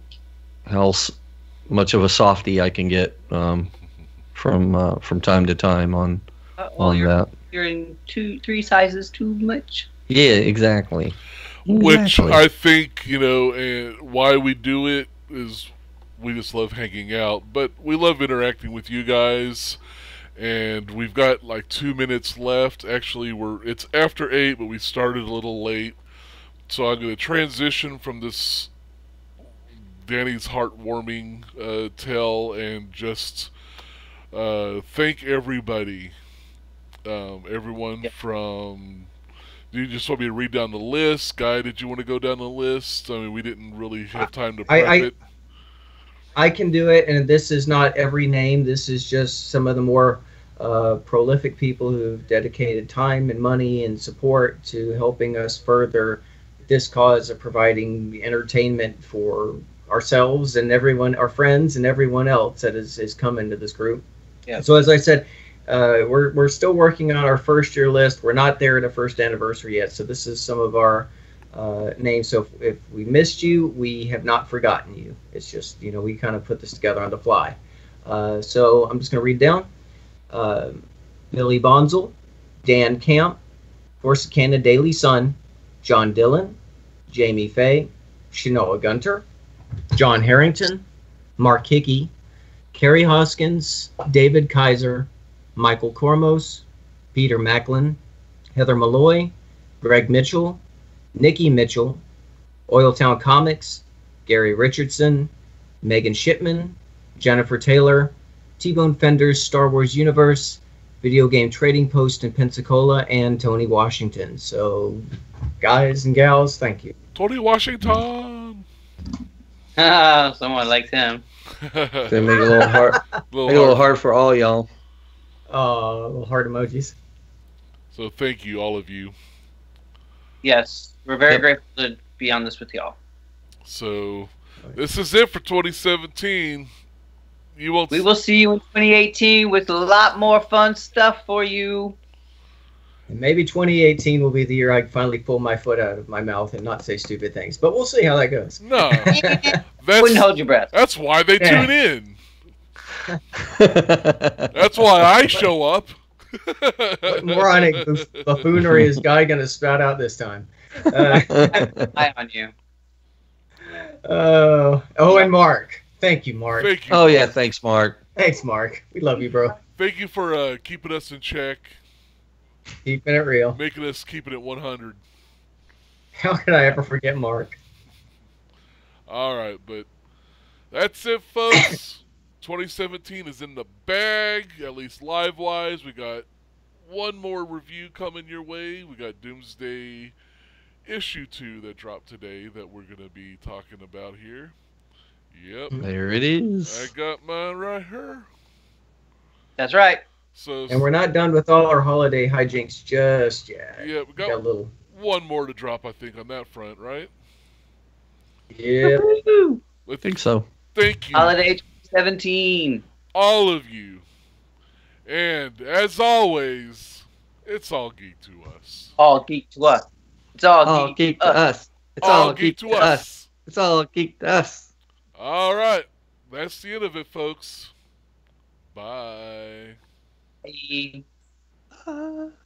much of a softie I can get from time to time on that. You're in 2-3 sizes too much. Yeah, exactly. Which I think, you know, and why we do it is we just love hanging out, but we love interacting with you guys. And we've got like 2 minutes left. Actually, it's after 8, but we started a little late. So I'm going to transition from this Danny's heartwarming tale and just thank everybody. Everyone from... Do you just want me to read down the list? Guy, did you want to go down the list? I mean, we didn't really have time to prep it. I can do it, and this is not every name. This is just some of the more prolific people who've dedicated time and money and support to helping us further this cause of providing entertainment for ourselves and everyone, our friends, and everyone else that has come into this group. Yeah. So as I said, we're still working on our first year list. We're not there at a first anniversary yet. So this is some of our names. So if we missed you, we have not forgotten you. It's just, you know, we kind of put this together on the fly. So I'm just going to read down. Uh, Billy Bonzel, Dan Camp, Corsicana Daily Sun, John Dillon, Jamie Fay, Shanoa Gunter, John Harrington, Mark Hickey, Kerry Hoskins, David Kaiser, Michael Kormos, Peter Macklin, Heather Malloy, Greg Mitchell, Nikki Mitchell, Oiltown Comics, Gary Richardson, Megan Shipman, Jennifer Taylor, T-Bone Fender's Star Wars Universe, Video Game Trading Post in Pensacola, and Tony Washington. So, guys and gals, thank you. Tony Washington. Someone likes him. They make it a little hard. Make it a little hard for all y'all. Little heart emojis. So thank you, all of you. Yes, we're very grateful to be on this with y'all. So this is it for 2017. We will see you in 2018 with a lot more fun stuff for you. And maybe 2018 will be the year I finally pull my foot out of my mouth and not say stupid things. But we'll see how that goes. No. Wouldn't hold your breath. That's why they tune in. That's why I show up. What moronic buffoonery is Guy going to spout out this time? Eye on you. And Mark. Thank you, Mark. Thank you. Oh, yeah. Thanks, Mark. Thanks, Mark. We love you, bro. Thank you for keeping us in check. Keeping it real. Making us keeping it 100. How could I ever forget Mark? All right, but that's it, folks. 2017 is in the bag, at least live-wise. We got one more review coming your way. We got Doomsday Issue 2 that dropped today that we're going to be talking about here. Yep. There it is. I got mine right here. That's right. And we're not done with all our holiday hijinks just yet. Yeah, we got one more to drop, I think, on that front, right? Yeah. I think so. Thank you. Holiday 2017. All of you. And as always, it's all geek to us. All geek to us. It's all geek to us. It's all geek to us. It's all geek to us. All right. That's the end of it, folks. Bye. Bye.